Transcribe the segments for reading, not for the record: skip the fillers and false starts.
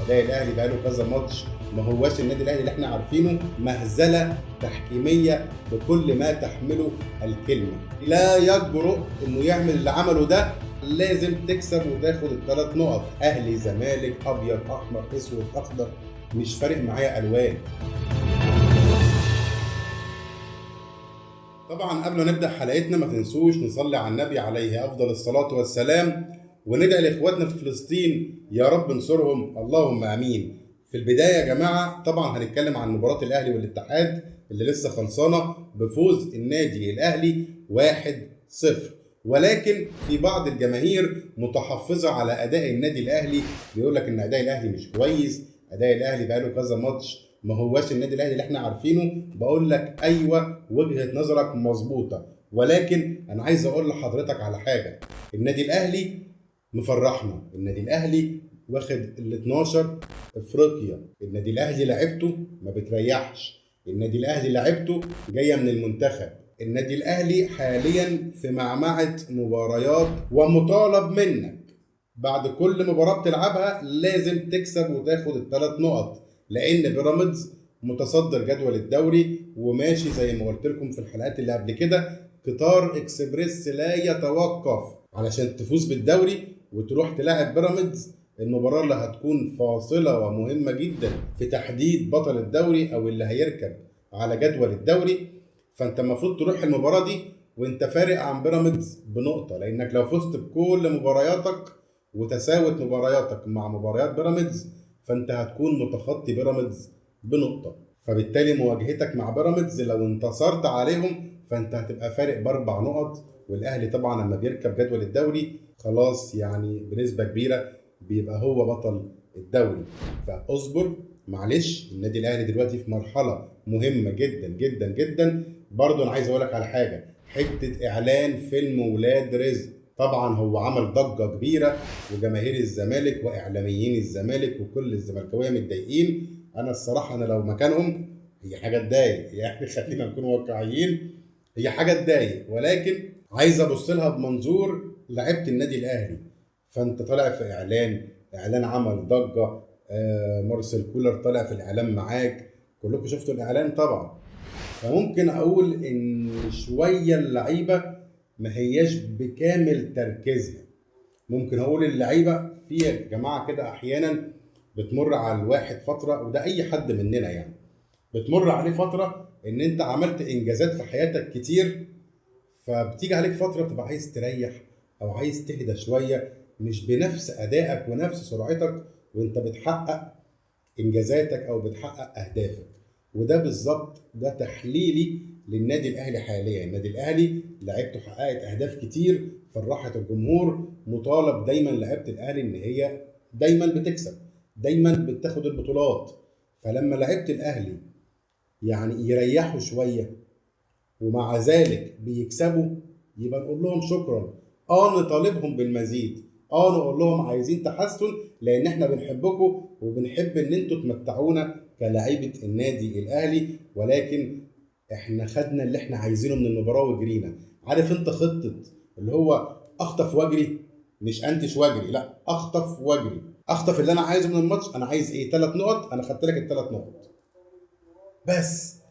اداء الاهلي بقاله كذا ماتش ما هواش النادي الاهلي اللي احنا عارفينه، مهزله تحكيميه بكل ما تحمله الكلمه. لا يجرؤ انه يعمل اللي عمله ده، لازم تكسب وتاخد الثلاث نقط. اهلي زمالك ابيض احمر اسود اخضر مش فارق معايا الوان. طبعا قبل ما نبدا حلقتنا ما تنسوش نصلي على النبي عليه افضل الصلاه والسلام، وندعي لاخواتنا في فلسطين يا رب انصرهم اللهم امين. في البدايه يا جماعه طبعا هنتكلم عن مباراه الاهلي والاتحاد اللي لسه خلصانه بفوز النادي الاهلي 1-0، ولكن في بعض الجماهير متحفظه على اداء النادي الاهلي، بيقول لك ان اداء الاهلي مش كويس، اداء الاهلي بقاله كذا ماتش ما هواش النادي الاهلي اللي احنا عارفينه. بقول لك ايوه وجهه نظرك مظبوطه، ولكن انا عايز اقول لحضرتك على حاجه. النادي الاهلي مفرحنا، النادي الاهلي واخد ال 12 افريقيا، النادي الاهلي لعبته ما بتريحش، النادي الاهلي لعبته جايه من المنتخب، النادي الاهلي حاليا في معمعه مباريات ومطالب منك بعد كل مباراه بتلعبها لازم تكسب وتاخد الثلاث نقط، لان بيراميدز متصدر جدول الدوري وماشي زي ما قلت لكم في الحلقات اللي قبل كده قطار اكسبريس لا يتوقف علشان تفوز بالدوري وتروح تلاعب بيراميدز. المباراه اللي هتكون فاصله ومهمه جدا في تحديد بطل الدوري او اللي هيركب على جدول الدوري، فانت المفروض تروح المباراه دي وانت فارق عن بيراميدز بنقطه، لانك لو فزت بكل مبارياتك وتساوت مبارياتك مع مباريات بيراميدز فانت هتكون متخطي بيراميدز بنقطه، فبالتالي مواجهتك مع بيراميدز لو انتصرت عليهم فانت هتبقى فارق باربع نقط. والاهلي طبعا لما بيركب جدول الدوري خلاص يعني بنسبه كبيره بيبقى هو بطل الدوري. فاصبر معلش، النادي الاهلي دلوقتي في مرحله مهمه جدا جدا جدا. برضه انا عايز اقول لك على حاجه، حته اعلان فيلم ولاد رزق طبعا هو عمل ضجه كبيره، وجماهير الزمالك واعلاميين الزمالك وكل الزملكاويه متضايقين. انا الصراحه انا لو مكانهم هي حاجه تضايق يعني خلينا نكون واقعيين، هي حاجه تضايق، ولكن عايز ابص لها بمنظور لعيبه النادي الاهلي. فانت طالع في اعلان عمل ضجه، مارسيل كولر طالع في الاعلان معاك، كلكم شفتوا الاعلان طبعا. فممكن اقول ان شويه اللعيبه ما هياش بكامل تركيزها، ممكن اقول اللعيبه في يا جماعه كده احيانا بتمر على الواحد فتره، وده اي حد مننا يعني بتمر عليه فتره ان انت عملت انجازات في حياتك كتير، فبتيجي عليك فتره بتبقى عايز تريح او عايز تهدى شويه، مش بنفس ادائك ونفس سرعتك وانت بتحقق انجازاتك او بتحقق اهدافك. وده بالظبط ده تحليلي للنادي الاهلي حاليا. النادي الاهلي لعيبته حققت اهداف كتير فرحت الجمهور، مطالب دايما لعيبه الاهلي ان هي دايما بتكسب، دايما بتاخد البطولات. فلما لعيبه الاهلي يعني يريحوا شويه ومع ذلك بيكسبوا يبقى نقول لهم شكرا، نطالبهم بالمزيد، نقول لهم عايزين تحسن لان احنا بنحبكم وبنحب ان انتوا تمتعونا كلاعيبه النادي الاهلي، ولكن احنا خدنا اللي احنا عايزينه من المباراه وجرينا. عارف انت خطه اللي هو اخطف واجري، مش انتش واجري، لا اخطف واجري. اخطف اللي انا عايزه من الماتش، انا عايز ايه؟ 3 نقط، انا خدت لك ال3 نقط بس.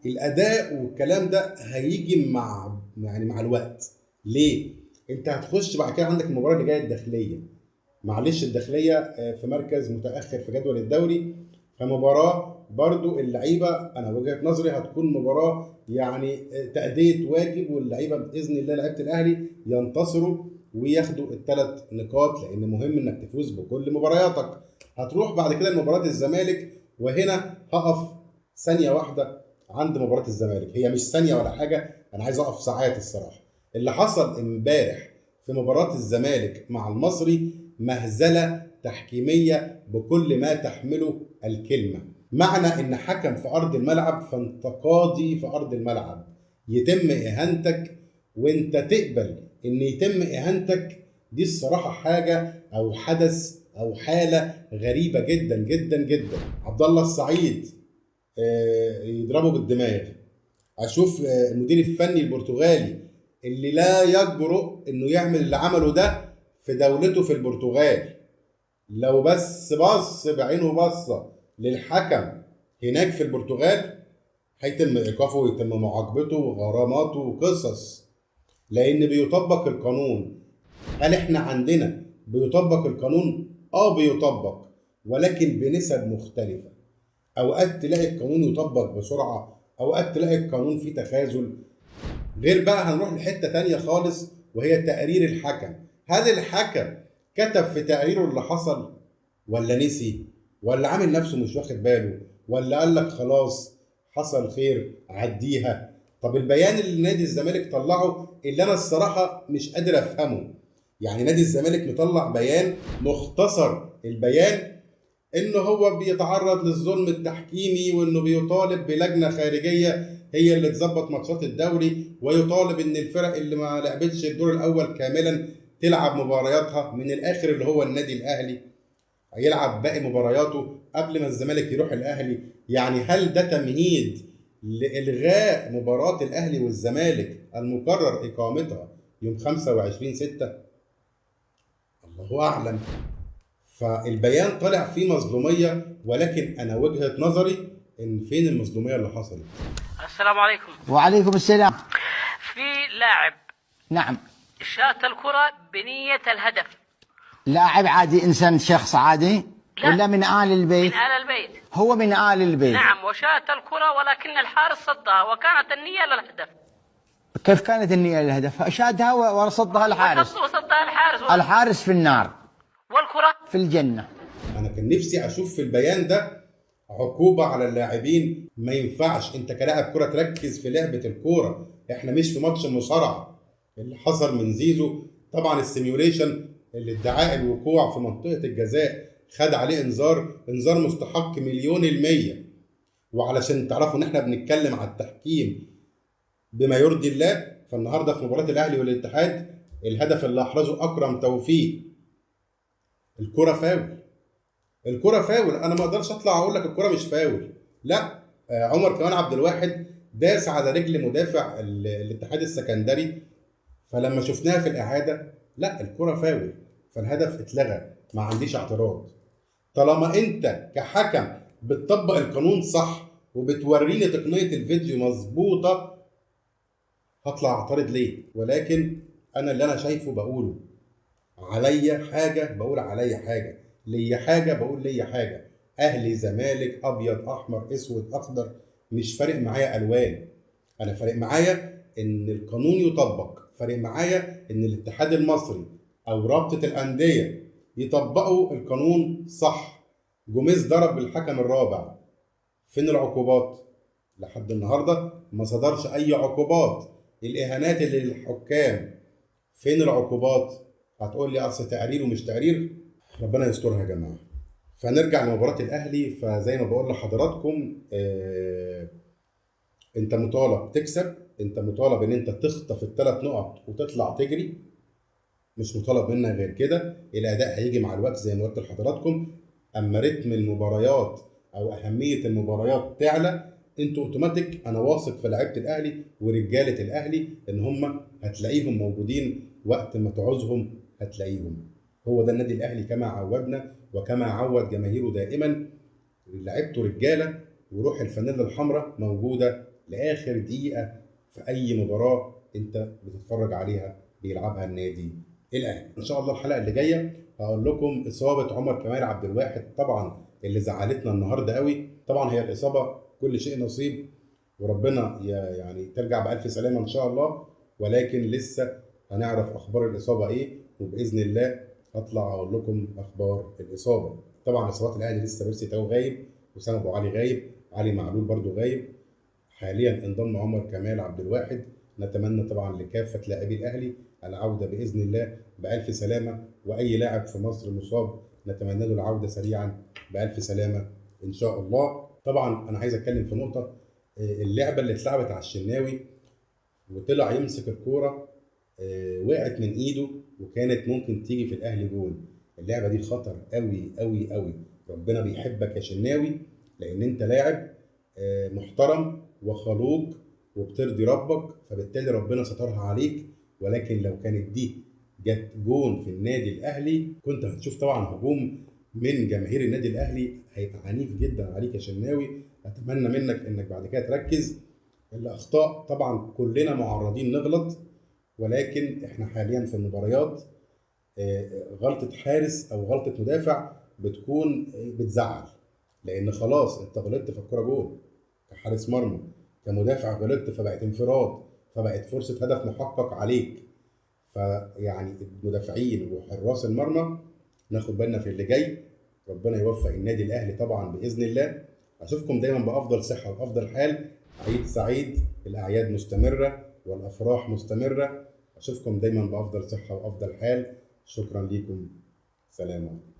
الاداء والكلام ده هيجي مع يعني مع الوقت. ليه؟ انت هتخش بعد كده عندك المباراه اللي جايه الداخليه، معلش الداخليه في مركز متاخر في جدول الدوري، فمباراه برضو اللعيبه انا وجهه نظري هتكون مباراه يعني تاديه واجب، واللعيبه باذن الله لعيبه الاهلي ينتصروا وياخدوا ال3 نقاط، لان مهم انك تفوز بكل مبارياتك. هتروح بعد كده لمباراه الزمالك، وهنا هقف ثانيه واحده عند مباراه الزمالك، هي مش ثانيه ولا حاجه، انا عايز اقف ساعات الصراحه. اللي حصل امبارح في مباراه الزمالك مع المصري مهزله تحكيميه بكل ما تحمله الكلمه. معنى ان حكم في ارض الملعب فانت قاضي في ارض الملعب، يتم اهانتك وانت تقبل ان يتم اهانتك، دي الصراحه حاجه او حدث او حاله غريبه جدا جدا جدا. عبد الله السعيد يضربه بالدماغ، اشوف المدير الفني البرتغالي اللي لا يجرؤ انه يعمل اللي عمله ده في دولته في البرتغال، لو بس بص بعينه بصة للحكم هناك في البرتغال هيتم ايقافه ويتم معاقبته وغراماته وقصص، لان بيطبق القانون. هل احنا عندنا بيطبق القانون؟ اه بيطبق، ولكن بنسب مختلفة. اوقات تلاقي القانون يطبق بسرعة، اوقات تلاقي القانون فيه تخاذل. غير بقى هنروح لحتة تانية خالص، وهي تقرير الحكم. هل الحكم كتب في تقريره اللي حصل، ولا نسي، ولا عامل نفسه مش واخد باله، ولا قال لك خلاص حصل خير عديها؟ طب البيان اللي نادي الزمالك طلعه اللي انا الصراحة مش قادر افهمه، يعني نادي الزمالك مطلع بيان مختصر البيان انه هو بيتعرض للظلم التحكيمي، وانه بيطالب بلجنه خارجيه هي اللي تظبط ماتشات الدوري، ويطالب ان الفرق اللي ما لعبتش الدور الاول كاملا تلعب مبارياتها من الاخر، اللي هو النادي الاهلي هيلعب باقي مبارياته قبل ما الزمالك يروح الاهلي. يعني هل ده تمهيد لالغاء مباراه الاهلي والزمالك المقرر اقامتها يوم 25/6؟ الله اعلم. فالبيان طلع فيه مظلوميه، ولكن انا وجهه نظري ان فين المظلوميه اللي حصلت. السلام عليكم. وعليكم السلام. في لاعب نعم. شاط الكرة بنية الهدف. لاعب عادي، إنسان شخص عادي؟ لا. ولا من آل البيت؟ من آل البيت. هو من آل البيت. نعم، وشاط الكرة ولكن الحارس صدها وكانت النية للهدف. كيف كانت النية للهدف؟ شادها وصدها الحارس. وصدها الحارس. الحارس في النار والكرة في الجنة. انا كان نفسي اشوف في البيان ده عقوبه على اللاعبين. ما ينفعش انت كلاعب كره تركز في لعبه الكوره، احنا مش في ماتش مصارعه. اللي حصل من زيزو طبعا السيميوليشن اللي ادعاء الوقوع في منطقه الجزاء خد عليه انذار مستحق 1,000,000%. وعلشان تعرفوا ان احنا بنتكلم على التحكيم بما يرضي الله، فالنهارده في مباراه الاهلي والاتحاد الهدف اللي احرزه اكرم توفيق، الكره فاول. الكره فاول، انا ما اقدرش اطلع اقول لك الكره مش فاول، لا. عمر كمال عبد الواحد داس على رجل مدافع الاتحاد السكندري، فلما شفناها في الاعاده لا الكره فاول، فالهدف اتلغى، ما عنديش اعتراض. طالما انت كحكم بتطبق القانون صح وبتوريني تقنيه الفيديو مظبوطه، هطلع اعترض ليه؟ ولكن انا اللي انا شايفه بقوله. عليا حاجه بقول عليا حاجه، ليا حاجه بقول ليا حاجه. اهلي زمالك ابيض احمر اسود اخضر، مش فارق معايا الوان. انا فارق معايا ان القانون يطبق، فارق معايا ان الاتحاد المصري او رابطه الانديه يطبقوا القانون صح. جوميز ضرب الحكم الرابع، فين العقوبات؟ لحد النهارده ما صدرش اي عقوبات. الاهانات اللي للحكام فين العقوبات؟ هتقول لي اصل تقرير ومش تقرير، ربنا يسترها يا جماعه. فنرجع لمباراه الاهلي. فزي ما بقول لحضراتكم انت مطالب تكسب، انت مطالب ان انت تخطف ال3 نقط وتطلع تجري، مش مطالب منك غير كده. الاداء هيجي مع الوقت زي ما قلت لحضراتكم. اما رتم المباريات او اهميه المباريات تعلى، انتوا اوتوماتيك انا واثق في لعيبه الاهلي ورجاله الاهلي ان هم هتلاقيهم موجودين وقت ما تعوزهم هتلاقيهم. هو ده النادي الاهلي كما عودنا وكما عود جماهيره دائما. لعيبته رجاله وروح الفانيلا الحمراء موجوده لاخر دقيقه في اي مباراه انت بتتفرج عليها بيلعبها النادي الاهلي. ان شاء الله الحلقه اللي جايه هقول لكم اصابه عمر كمال عبد الواحد، طبعا اللي زعلتنا النهارده قوي. طبعا هي الاصابه كل شيء نصيب، وربنا يعني ترجع بالف سلامه ان شاء الله، ولكن لسه هنعرف اخبار الاصابه ايه، وباذن الله هطلع اقول لكم اخبار الاصابه. طبعا اصابات الاهلي لسه بيرسي تاو غايب، وسام ابو علي غايب، علي معلول برضو غايب. حاليا انضم عمر كمال عبد الواحد. نتمنى طبعا لكافه لاعبي الاهلي العوده باذن الله بالف سلامه، واي لاعب في مصر مصاب نتمنى له العوده سريعا بالف سلامه ان شاء الله. طبعا انا عايز اتكلم في نقطه، اللعبه اللي اتلعبت على الشناوي وطلع يمسك الكوره وقعت من ايده وكانت ممكن تيجي في الاهلي جون. اللعبه دي خطر قوي قوي قوي. ربنا بيحبك يا شناوي لان انت لاعب محترم وخلوق وبترضي ربك، فبالتالي ربنا سترها عليك. ولكن لو كانت دي جت جون في النادي الاهلي كنت هتشوف طبعا هجوم من جماهير النادي الاهلي هيبقى عنيف جدا عليك يا شناوي. اتمنى منك انك بعد كده تركز. الاخطاء طبعا كلنا معرضين نغلط، ولكن احنا حاليا في المباريات غلطه حارس او غلطه مدافع بتكون بتزعل، لان خلاص انت غلطت فالكوره جول كحارس مرمى، كمدافع غلطت فبقت انفراد، فبقت فرصه هدف محقق عليك. فيعني المدافعين وحراس المرمى ناخد بالنا في اللي جاي. ربنا يوفق النادي الاهلي طبعا باذن الله. اشوفكم دايما بافضل صحه وافضل حال. عيد سعيد، الاعياد مستمره والافراح مستمره. اشوفكم دايما بافضل صحه وافضل حال. شكرا لكم، سلام عليكم.